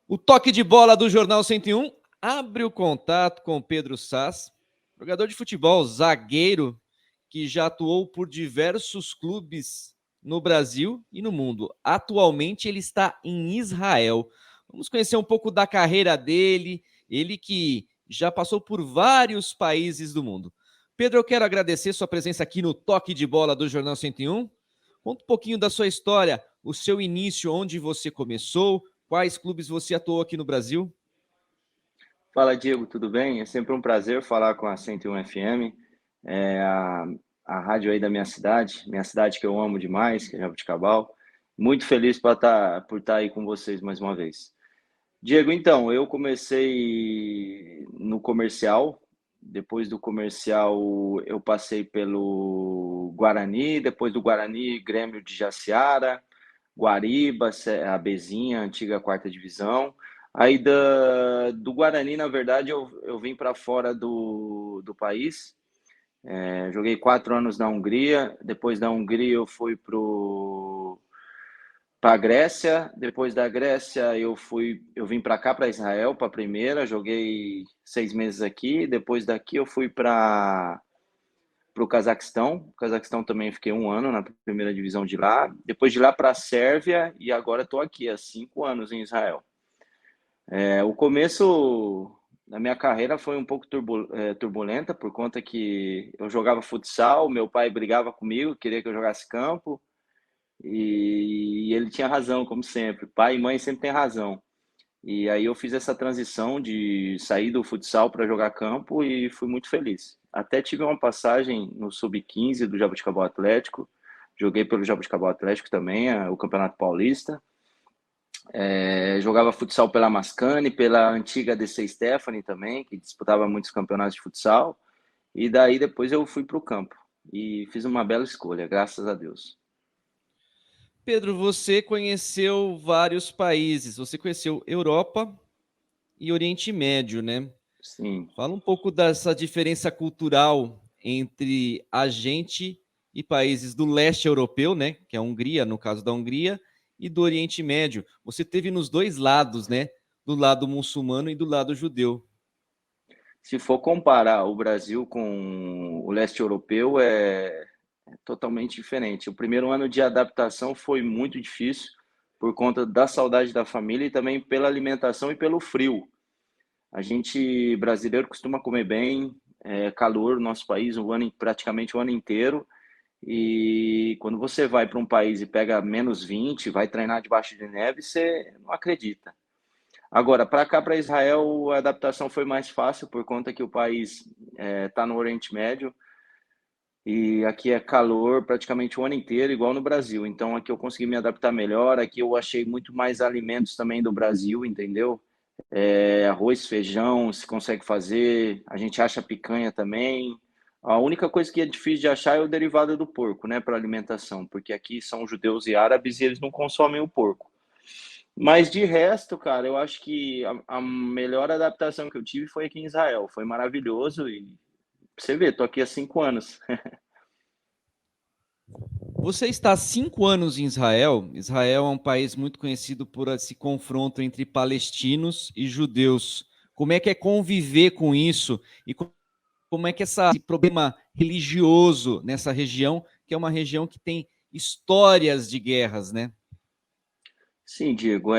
O toque de bola do Jornal 101 abre o contato com Pedro Sass, jogador de futebol, zagueiro, que já atuou por diversos clubes no Brasil e no mundo. Atualmente ele está em Israel. Vamos conhecer um pouco da carreira dele, ele que já passou por vários países do mundo. Pedro, eu quero agradecer sua presença aqui no Toque de Bola do Jornal 101. Conta um pouquinho da sua história, o seu início, onde você começou, quais clubes você atuou aqui no Brasil? Fala, Diego, tudo bem? É sempre um prazer falar com a 101 FM, é a rádio aí da minha cidade que eu amo demais, que é Jaboticabal. Muito feliz por estar aí com vocês mais uma vez. Diego, então, eu comecei no comercial, depois do comercial eu passei pelo Guarani, depois do Guarani, Grêmio de Jaciara, Guariba, a Bezinha, antiga quarta divisão. Aí do Guarani, na verdade, eu vim para fora do país. Joguei 4 anos na Hungria. Depois da Hungria, eu fui para a Grécia. Depois da Grécia, eu vim para cá, para Israel, para a primeira. Joguei 6 meses aqui. Depois daqui, eu fui para o Cazaquistão. O Cazaquistão também fiquei 1 ano na primeira divisão de lá. Depois de lá para a Sérvia e agora estou aqui há 5 anos em Israel. O começo da minha carreira foi um pouco turbulenta por conta que eu jogava futsal, meu pai brigava comigo, queria que eu jogasse campo e ele tinha razão, como sempre. Pai e mãe sempre têm razão. E aí eu fiz essa transição de sair do futsal para jogar campo e fui muito feliz. Até tive uma passagem no Sub-15 do Jaboticabal Atlético. Joguei pelo Jaboticabal Atlético também, o Campeonato Paulista. Jogava futsal pela Mascane, pela antiga DC Stephanie também, que disputava muitos campeonatos de futsal. E daí depois eu fui para o campo. E fiz uma bela escolha, graças a Deus. Pedro, você conheceu vários países, você conheceu Europa e Oriente Médio, né? Sim. Fala um pouco dessa diferença cultural entre a gente e países do leste europeu, né? Que é a Hungria, no caso da Hungria, e do Oriente Médio. Você teve nos dois lados, né? Do lado muçulmano e do lado judeu. Se for comparar o Brasil com o leste europeu, é totalmente diferente. O primeiro ano de adaptação foi muito difícil por conta da saudade da família e também pela alimentação e pelo frio. A gente brasileiro costuma comer bem, calor no nosso país praticamente o ano inteiro. E quando você vai para um país e pega -20, vai treinar debaixo de neve, você não acredita. Agora, para cá, para Israel, a adaptação foi mais fácil por conta que o país está no Oriente Médio e aqui é calor praticamente o ano inteiro, igual no Brasil. Então, aqui eu consegui me adaptar melhor. Aqui eu achei muito mais alimentos também do Brasil, entendeu? Arroz, feijão, se consegue fazer. A gente acha picanha também. A única coisa que é difícil de achar é o derivado do porco, né, para alimentação, porque aqui são judeus e árabes e eles não consomem o porco. Mas de resto, cara, eu acho que a melhor adaptação que eu tive foi aqui em Israel. Foi maravilhoso e pra você ver, tô aqui há 5 anos. Você está há 5 anos em Israel. Israel é um país muito conhecido por esse confronto entre palestinos e judeus. Como é que é conviver com isso? E como é que esse problema religioso nessa região, que é uma região que tem histórias de guerras, né? Sim, Diego,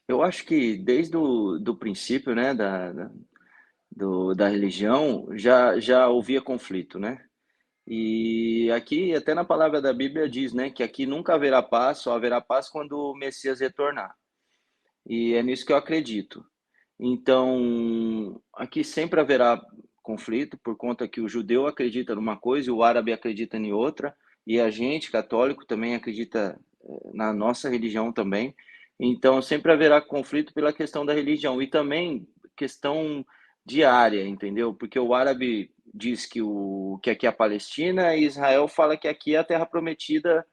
eu acho que desde do princípio, né, da religião, já havia conflito, né? E aqui, até na palavra da Bíblia diz, né, que aqui nunca haverá paz, só haverá paz quando o Messias retornar. E é nisso que eu acredito. Então, aqui sempre haverá conflito, por conta que o judeu acredita numa coisa e o árabe acredita em outra, e a gente, católico, também acredita na nossa religião também. Então, sempre haverá conflito pela questão da religião e também questão diária, entendeu? Porque o árabe diz que aqui é a Palestina e Israel fala que aqui é a terra prometida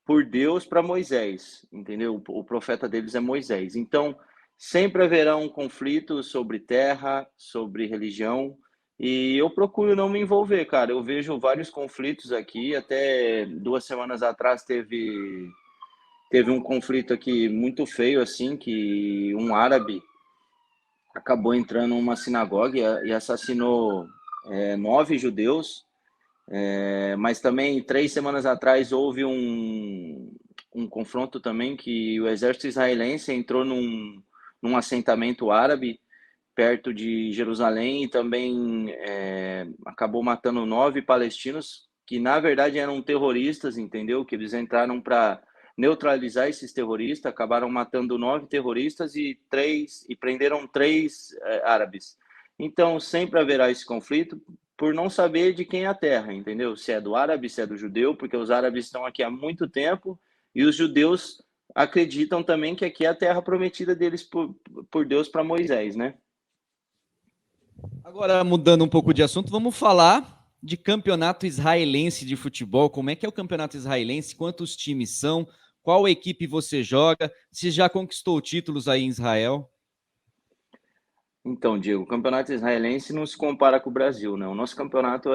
por Deus para Moisés, entendeu? O profeta deles é Moisés. Então, sempre haverá um conflito sobre terra, sobre religião, e eu procuro não me envolver, cara. Eu vejo vários conflitos aqui, até 2 semanas atrás teve um conflito aqui muito feio, assim, que um árabe acabou entrando numa sinagoga e assassinou 9 judeus. Mas também 3 semanas atrás houve um confronto também que o exército israelense entrou num assentamento árabe perto de Jerusalém e também acabou matando 9 palestinos que na verdade eram terroristas, entendeu? Que eles entraram para neutralizar esses terroristas, acabaram matando 9 terroristas e prenderam 3 árabes. Então sempre haverá esse conflito por não saber de quem é a terra, entendeu? Se é do árabe, se é do judeu, porque os árabes estão aqui há muito tempo e os judeus acreditam também que aqui é a terra prometida deles por Deus para Moisés, né? Agora, mudando um pouco de assunto, vamos falar de campeonato israelense de futebol. Como é que é o campeonato israelense? Quantos times são? Qual equipe você joga? Se já conquistou títulos aí em Israel? Então, Diego, o campeonato israelense não se compara com o Brasil, né? O nosso campeonato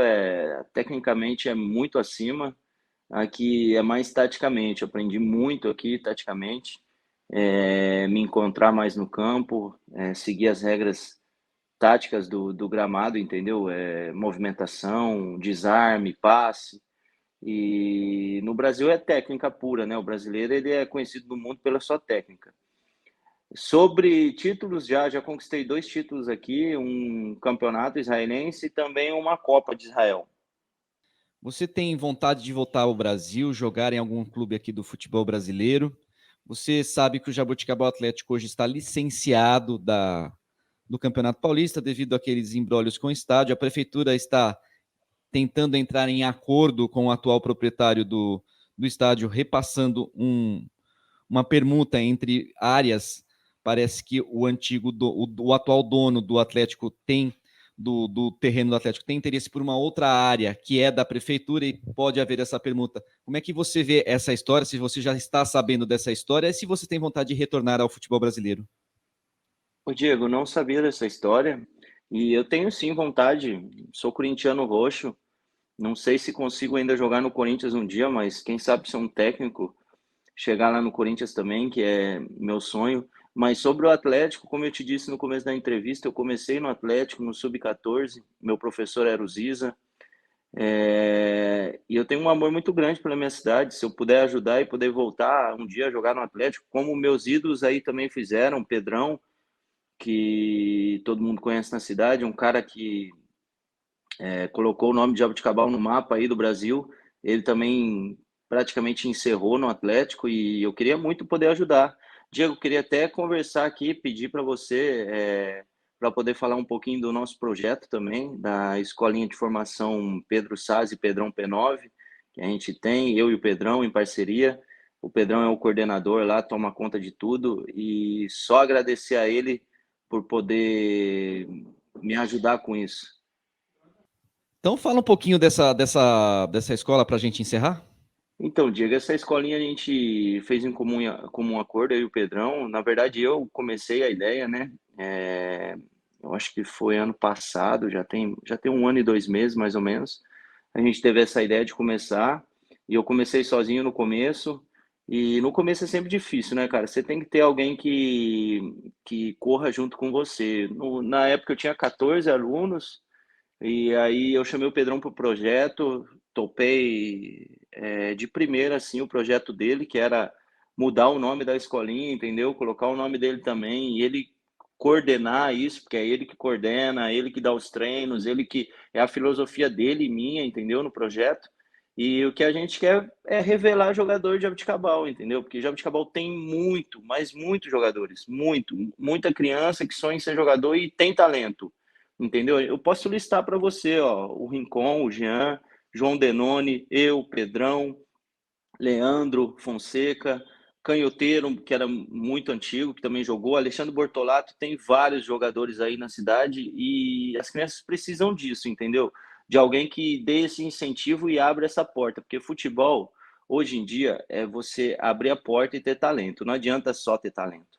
tecnicamente é muito acima. Aqui é mais taticamente. Eu aprendi muito aqui taticamente, me encontrar mais no campo, seguir as regras táticas do gramado, entendeu? Movimentação, desarme, passe. E no Brasil é técnica pura, né? O brasileiro ele é conhecido no mundo pela sua técnica. Sobre títulos, já conquistei 2 títulos aqui, um campeonato israelense e também uma Copa de Israel. Você tem vontade de voltar ao Brasil, jogar em algum clube aqui do futebol brasileiro? Você sabe que o Jaboticabal Atlético hoje está licenciado do Campeonato Paulista devido àqueles embrólios com o estádio. A prefeitura está tentando entrar em acordo com o atual proprietário do estádio, repassando uma permuta entre áreas. Parece que o atual dono do Atlético tem do terreno do Atlético tem interesse por uma outra área que é da prefeitura e pode haver essa permuta. Como é que você vê essa história? Se você já está sabendo dessa história e se você tem vontade de retornar ao futebol brasileiro? Ô Diego, não sabia dessa história e eu tenho sim vontade, sou corintiano roxo, não sei se consigo ainda jogar no Corinthians um dia, mas quem sabe ser um técnico, chegar lá no Corinthians também, que é meu sonho. Mas sobre o Atlético, como eu te disse no começo da entrevista, eu comecei no Atlético, no Sub-14, meu professor era o Ziza, e eu tenho um amor muito grande pela minha cidade. Se eu puder ajudar e poder voltar um dia a jogar no Atlético, como meus ídolos aí também fizeram, Pedrão, que todo mundo conhece na cidade, um cara que colocou o nome de Jaboticabal no mapa aí do Brasil. Ele também praticamente encerrou no Atlético e eu queria muito poder ajudar. Diego, queria até conversar aqui, pedir para você para poder falar um pouquinho do nosso projeto também, da Escolinha de Formação Pedro Saz e Pedrão P9, que a gente tem, eu e o Pedrão em parceria. O Pedrão é o coordenador lá, toma conta de tudo e só agradecer a ele por poder me ajudar com isso. Então fala um pouquinho dessa escola para a gente encerrar. Então, Diego, essa escolinha a gente fez em comum acordo, eu e o Pedrão. Na verdade, eu comecei a ideia, né? Eu acho que foi ano passado, já tem 1 ano e 2 meses, mais ou menos. A gente teve essa ideia de começar, e eu comecei sozinho no começo. E no começo é sempre difícil, né, cara? Você tem que ter alguém que corra junto com você. Na época eu tinha 14 alunos, e aí eu chamei o Pedrão para o projeto, topei de primeira assim o projeto dele, que era mudar o nome da escolinha, entendeu? Colocar o nome dele também e ele coordenar isso, porque é ele que coordena, ele que dá os treinos, ele que é a filosofia dele e minha, entendeu? No projeto. E o que a gente quer é revelar jogador de Jaboticabal, entendeu? Porque Jaboticabal tem muito, mas muitos jogadores, muita criança que sonha em ser jogador e tem talento. Entendeu? Eu posso listar para você, ó, o Rincon, o Jean, João Denoni, eu, Pedrão, Leandro Fonseca, Canhoteiro, que era muito antigo, que também jogou, Alexandre Bortolato, tem vários jogadores aí na cidade e as crianças precisam disso, entendeu? De alguém que dê esse incentivo e abra essa porta, porque futebol, hoje em dia, é você abrir a porta e ter talento, não adianta só ter talento.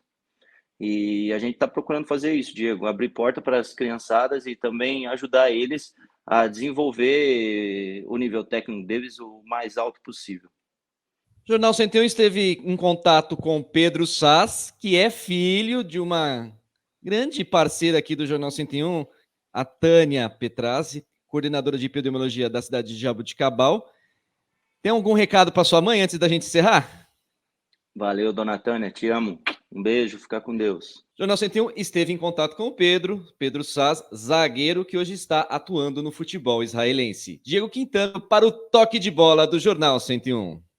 E a gente está procurando fazer isso, Diego, abrir porta para as criançadas e também ajudar eles a desenvolver o nível técnico deles o mais alto possível. O Jornal 101 esteve em contato com Pedro Sass, que é filho de uma grande parceira aqui do Jornal 101, a Tânia Petrazzi, coordenadora de epidemiologia da cidade de Jaboticabal. Tem algum recado para sua mãe antes da gente encerrar? Valeu, dona Tânia, te amo. Um beijo, fica com Deus. O Jornal 101 esteve em contato com o Pedro Sass, zagueiro que hoje está atuando no futebol israelense. Diego Quintana para o toque de bola do Jornal 101.